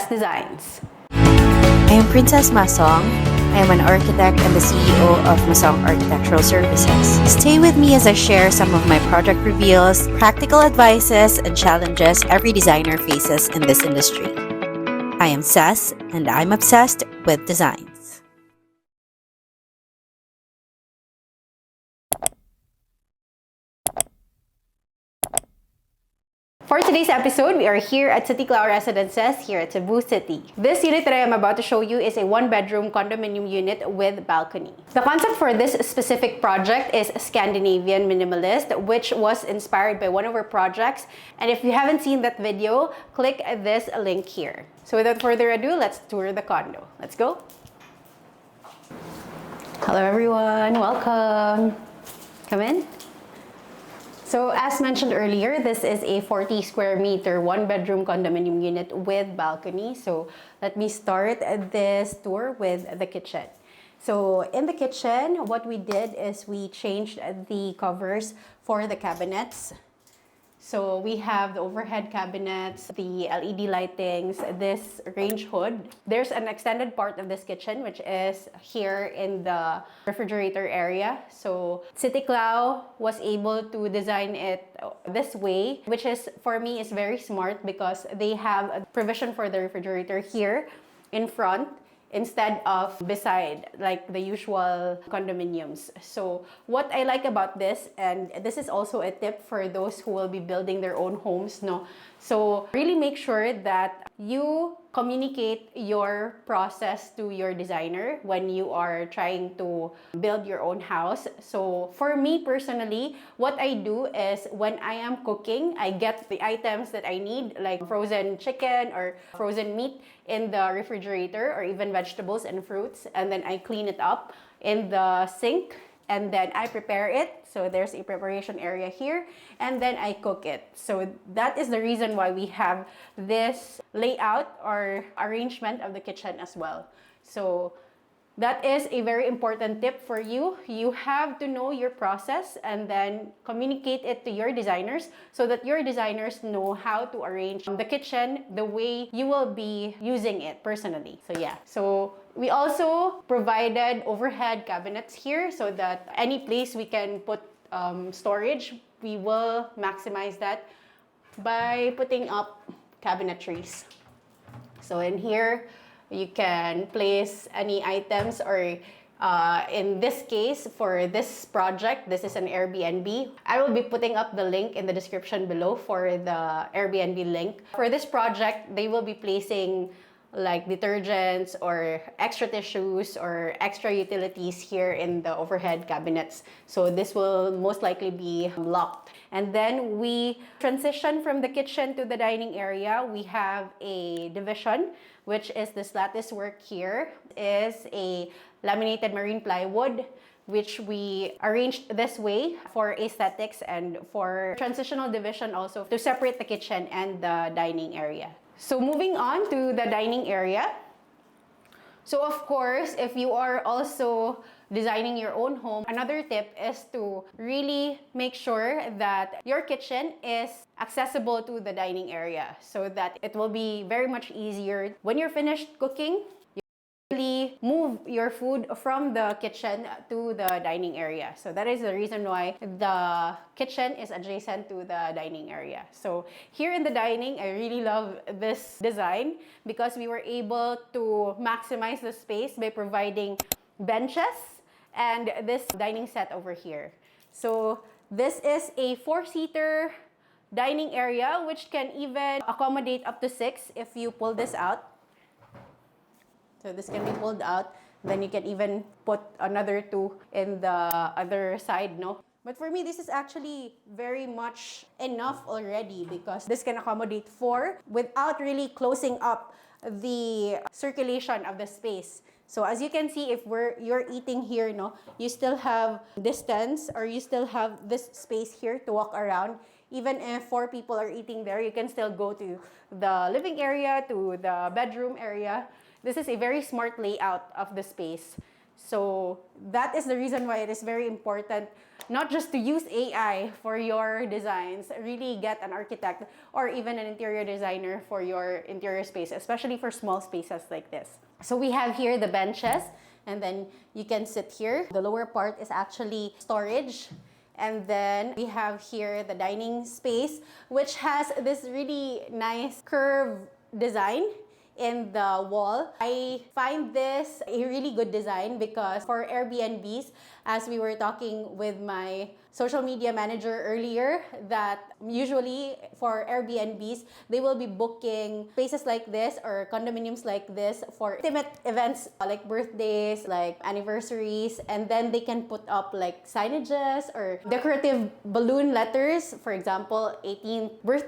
Princess Designs. I am Princess Masong. I am an architect and the CEO of Masong Architectural Services. Stay with me as I share some of my project reveals, practical advices, and challenges every designer faces in this industry. I am Sess, and I'm obsessed with designs. For today's episode, we are here at City Clou Residences here at Cebu City. This unit that I am about to show you is a one-bedroom condominium unit with balcony. The concept for this specific project is Scandinavian Minimalist, which was inspired by one of our projects. And if you haven't seen that video, click this link here. So without further ado, let's tour the condo. Let's go. Hello everyone, welcome. Come in. So as mentioned earlier, this is a 40 square meter one-bedroom condominium unit with balcony. So let me start this tour with the kitchen. So in the kitchen, what we did is we changed the covers for the cabinets. So we have the overhead cabinets, the LED lightings, this range hood. There's an extended part of this kitchen, which is here in the refrigerator area. So City Clou was able to design it this way, which is, for me, is very smart because they have a provision for the refrigerator here in front, instead of beside like the usual condominiums. So what I like about this, and this is also a tip for those who will be building their own homes, no? So really make sure that you communicate your process to your designer when you are trying to build your own house. So for me personally, what I do is when I am cooking, I get the items that I need, like frozen chicken or frozen meat in the refrigerator, or even vegetables and fruits, and then I clean it up in the sink, and then I prepare it. So there's a preparation area here, and then I cook it. So that is the reason why we have this layout or arrangement of the kitchen as well. So that is a very important tip for you. You have to know your process and then communicate it to your designers so that your designers know how to arrange the kitchen the way you will be using it personally. So yeah, so we also provided overhead cabinets here so that any place we can put storage, we will maximize that by putting up cabinetries. So in here, you can place any items, or in this case, for this project, this is an Airbnb. I will be putting up the link in the description below for the Airbnb link. For this project, they will be placing like detergents or extra tissues or extra utilities here in the overhead cabinets. So this will most likely be locked. And then we transition from the kitchen to the dining area. We have a division, which is this lattice work here, is a laminated marine plywood, which we arranged this way for aesthetics and for transitional division also to separate the kitchen and the dining area. So moving on to the dining area. So of course, if you are also designing your own home, another tip is to really make sure that your kitchen is accessible to the dining area so that it will be very much easier when you're finished cooking. Move your food from the kitchen to the dining area. So that is the reason why the kitchen is adjacent to the dining area. So here in the dining, I really love this design because we were able to maximize the space by providing benches and this dining set over here. So this is a 4-seater dining area which can even accommodate up to 6 if you pull this out. So this can be pulled out, then you can even put another 2 in the other side, no? But for me, this is actually very much enough already because this can accommodate 4 without really closing up the circulation of the space. So as you can see, if you're eating here, no, you still have distance, or you still have this space here to walk around. Even if 4 people are eating there, you can still go to the living area, to the bedroom area. This is a very smart layout of the space. So that is the reason why it is very important not just to use AI for your designs, really get an architect or even an interior designer for your interior space, especially for small spaces like this. So we have here the benches, and then you can sit here. The lower part is actually storage. And then we have here the dining space, which has this really nice curved design in the wall. I find this a really good design because for Airbnbs, as we were talking with my social media manager earlier, that usually for Airbnbs, they will be booking spaces like this or condominiums like this for intimate events like birthdays, like anniversaries, and then they can put up like signages or decorative balloon letters, for example, 18th birthday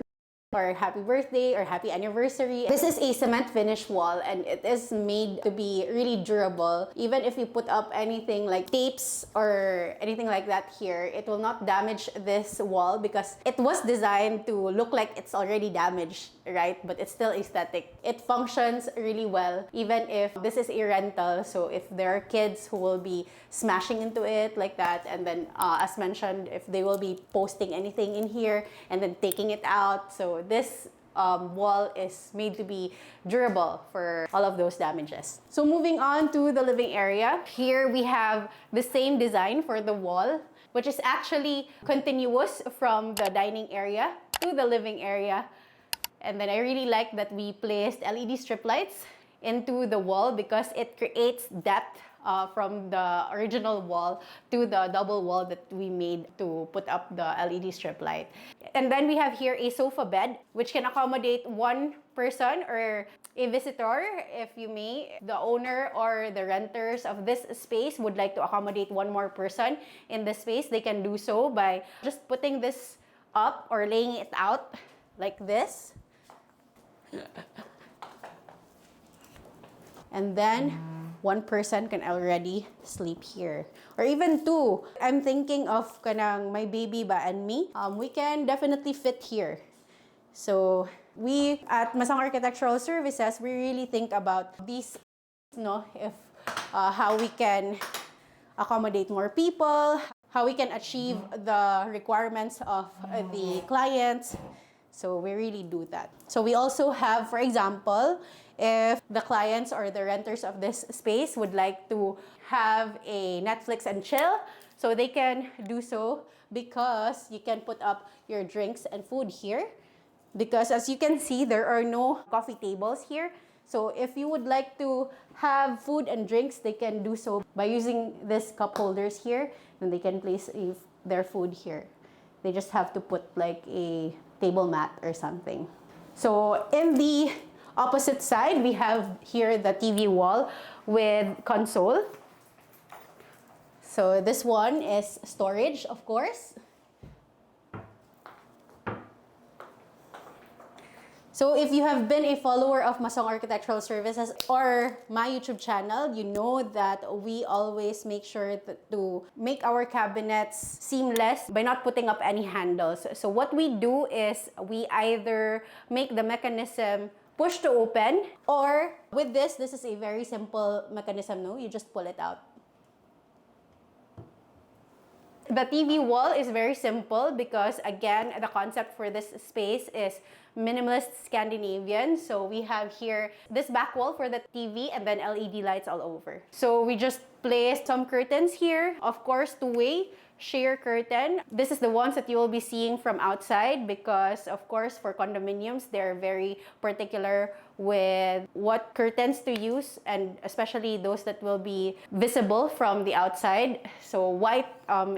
or happy birthday or happy anniversary. This is a cement finish wall and it is made to be really durable. Even if you put up anything like tapes or anything like that here, it will not damage this wall because it was designed to look like it's already damaged, right? But it's still aesthetic. It functions really well even if this is a rental. So if there are kids who will be smashing into it like that, and then as mentioned, if they will be posting anything in here and then taking it out, so this wall is made to be durable for all of those damages. So moving on to the living area, here we have the same design for the wall, which is actually continuous from the dining area to the living area. And then I really like that we placed LED strip lights into the wall because it creates depth from the original wall to the double wall that we made to put up the LED strip light. And then we have here a sofa bed, which can accommodate one person or a visitor, if you may. The owner or the renters of this space would like to accommodate one more person in the space. They can do so by just putting this up or laying it out like this. And then one person can already sleep here. Or even two. I'm thinking of kanang my baby ba and me. We can definitely fit here. So we at Masang Architectural Services, we really think about these, no, if how we can accommodate more people, how we can achieve the requirements of the clients. So we really do that. So we also have, for example, if the clients or the renters of this space would like to have a Netflix and chill, so they can do so because you can put up your drinks and food here. Because as you can see, there are no coffee tables here. So if you would like to have food and drinks, they can do so by using this cup holders here. Then they can place their food here. They just have to put like a table mat or something. So in the opposite side, we have here the TV wall with console. So this one is storage, of course. So if you have been a follower of Masong Architectural Services or my YouTube channel, you know that we always make sure to make our cabinets seamless by not putting up any handles. So what we do is we either make the mechanism push to open, or with this is a very simple mechanism, no? You just pull it out. The TV wall is very simple because, again, the concept for this space is minimalist Scandinavian. So we have here this back wall for the TV and then LED lights all over. So we just placed some curtains here. Of course, two-way sheer curtain. This is the ones that you will be seeing from outside because, of course, for condominiums, they're very particular with what curtains to use, and especially those that will be visible from the outside. So white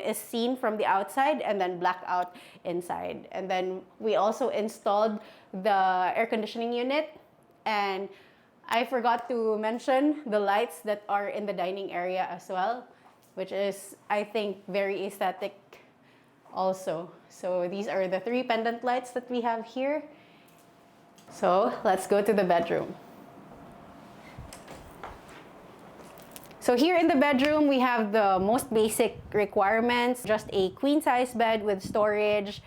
is seen from the outside and then black out inside. And then we also installed the air conditioning unit, and I forgot to mention the lights that are in the dining area as well, which is, I think, very aesthetic also. So these are the 3 pendant lights that we have here. So let's go to the bedroom. So here in the bedroom, we have the most basic requirements, just a queen size bed with storage,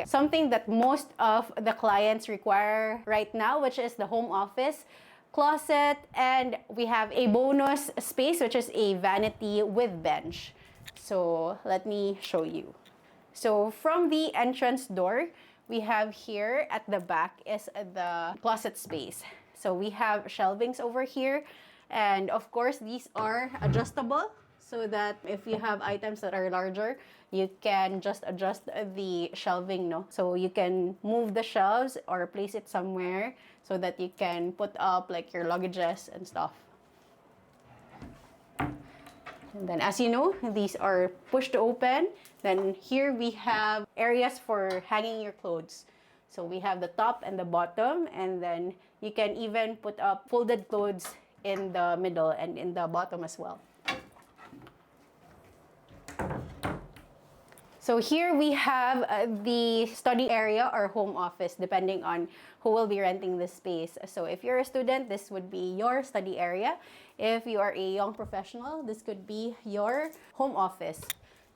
something that most of the clients require right now, which is the home office. closet, and we have a bonus space, which is a vanity with bench. So let me show you. So from the entrance door, we have here at the back is the closet space. So we have shelvings over here. And of course, these are adjustable so that if you have items that are larger, you can just adjust the shelving, no? So you can move the shelves or place it somewhere so that you can put up like your luggages and stuff. And then as you know, these are push to open. Then here we have areas for hanging your clothes. So we have the top and the bottom, and then you can even put up folded clothes in the middle and in the bottom as well. So here we have the study area or home office, depending on who will be renting this space. So if you're a student, this would be your study area. If you are a young professional, this could be your home office.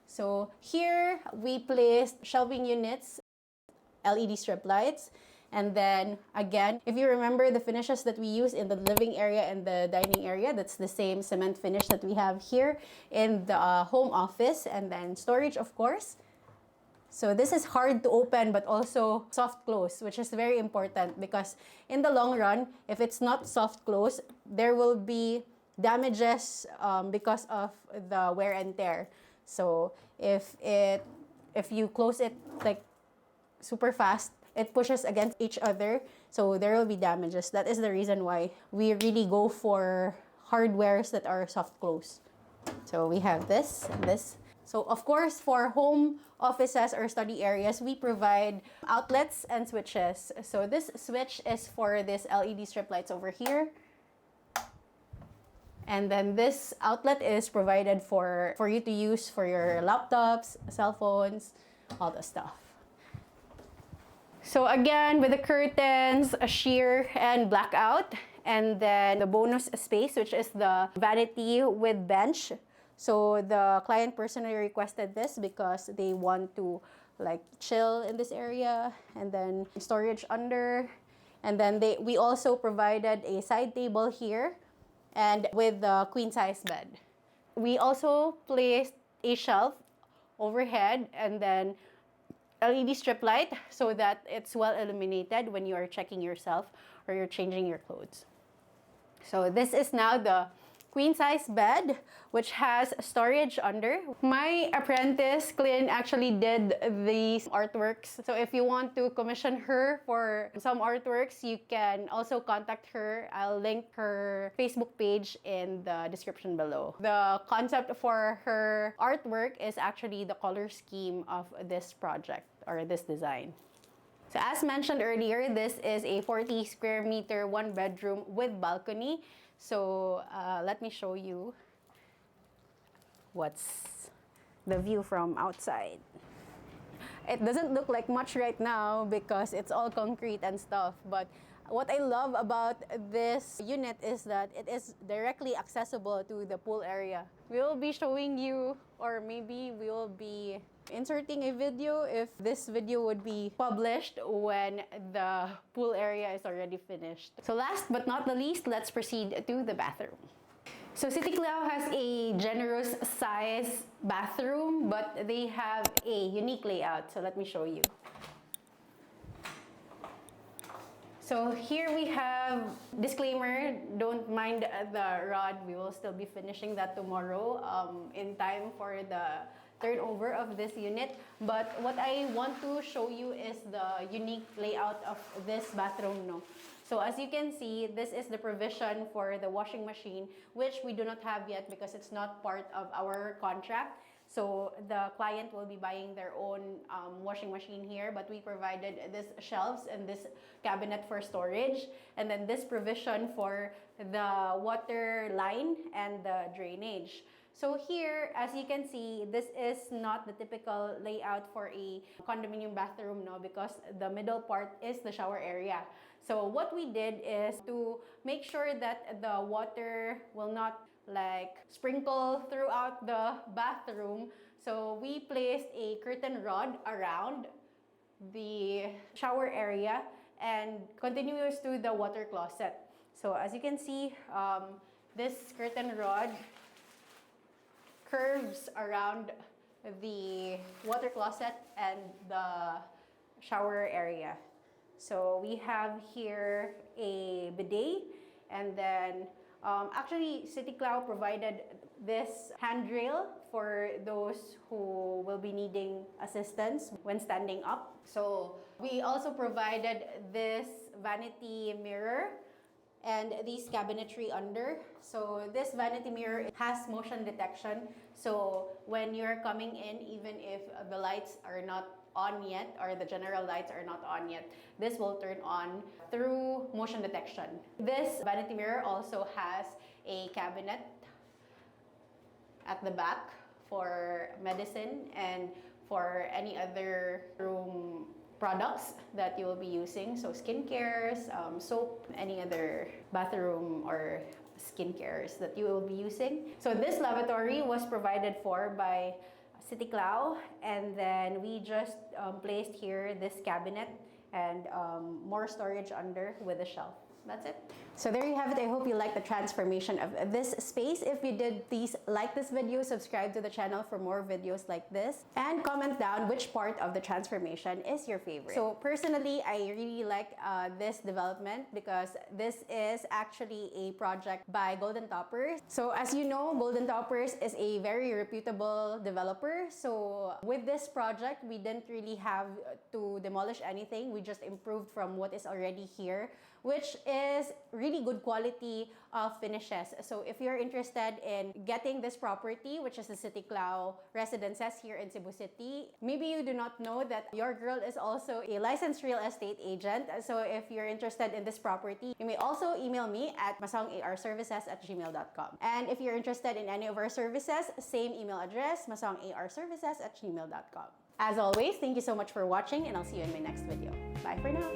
So here we placed shelving units, LED strip lights, and then again, if you remember the finishes that we use in the living area and the dining area, that's the same cement finish that we have here in the home office, and then storage, of course. So this is hard to open but also soft close, which is very important because in the long run, if it's not soft close, there will be damages because of the wear and tear. So if you close it like super fast, it pushes against each other, so there will be damages. That is the reason why we really go for hardwares that are soft close. So we have this and this. So of course, for home offices or study areas, we provide outlets and switches. So this switch is for this LED strip lights over here. And then this outlet is provided for you to use for your laptops, cell phones, all the stuff. So again, with the curtains, a sheer and blackout, and then the bonus space, which is the vanity with bench. So the client personally requested this because they want to like chill in this area, and then storage under. And then we also provided a side table here and with the queen size bed. We also placed a shelf overhead and then LED strip light so that it's well illuminated when you are checking yourself or you're changing your clothes. So this is now the queen size bed, which has storage under. My apprentice, Clin, actually did these artworks. So if you want to commission her for some artworks, you can also contact her. I'll link her Facebook page in the description below. The concept for her artwork is actually the color scheme of this project or this design. So as mentioned earlier, this is a 40 square meter, one bedroom with balcony. So let me show you what's the view from outside. It doesn't look like much right now because it's all concrete and stuff, but what I love about this unit is that it is directly accessible to the pool area. We will be showing you, or maybe we will be inserting a video if this video would be published when the pool area is already finished. So last but not the least, let's proceed to the bathroom. So City Clou has a generous size bathroom, but they have a unique layout. So let me show you. So here we have, disclaimer, don't mind the rod. We will still be finishing that tomorrow in time for the turnover of this unit. But what I want to show you is the unique layout of this bathroom. No? So as you can see, this is the provision for the washing machine, which we do not have yet because it's not part of our contract. So the client will be buying their own washing machine here, but we provided this shelves and this cabinet for storage, and then this provision for the water line and the drainage. So here, as you can see, this is not the typical layout for a condominium bathroom, no, because the middle part is the shower area. So what we did is to make sure that the water will not like sprinkle throughout the bathroom. So we placed a curtain rod around the shower area and continuous to the water closet. So as you can see, this curtain rod curves around the water closet and the shower area. So we have here a bidet, and then actually City Clou provided this handrail for those who will be needing assistance when standing up. So we also provided this vanity mirror and these cabinetry under. So this vanity mirror has motion detection. So when you're coming in, even if the lights are not on yet, or the general lights are not on yet, this will turn on through motion detection. This vanity mirror also has a cabinet at the back for medicine and for any other room products that you will be using. So skincares, soap, any other bathroom or skincares that you will be using. So this lavatory was provided for by City Clou, and then we just placed here this cabinet and more storage under with a shelf. That's it. So there you have it. I hope you like the transformation of this space. If you did, please like this video, subscribe to the channel for more videos like this, and comment down which part of the transformation is your favorite. So personally, I really like this development because this is actually a project by Golden Toppers. So as you know, Golden Toppers is a very reputable developer. So with this project, we didn't really have to demolish anything. We just improved from what is already here, which is really good quality of finishes. So if you're interested in getting this property, which is the City Clou residences here in Cebu City, maybe you do not know that your girl is also a licensed real estate agent. So if you're interested in this property, you may also email me at masongarservices@gmail.com. And if you're interested in any of our services, same email address, masongarservices@gmail.com. As always, thank you so much for watching, and I'll see you in my next video. Bye for now.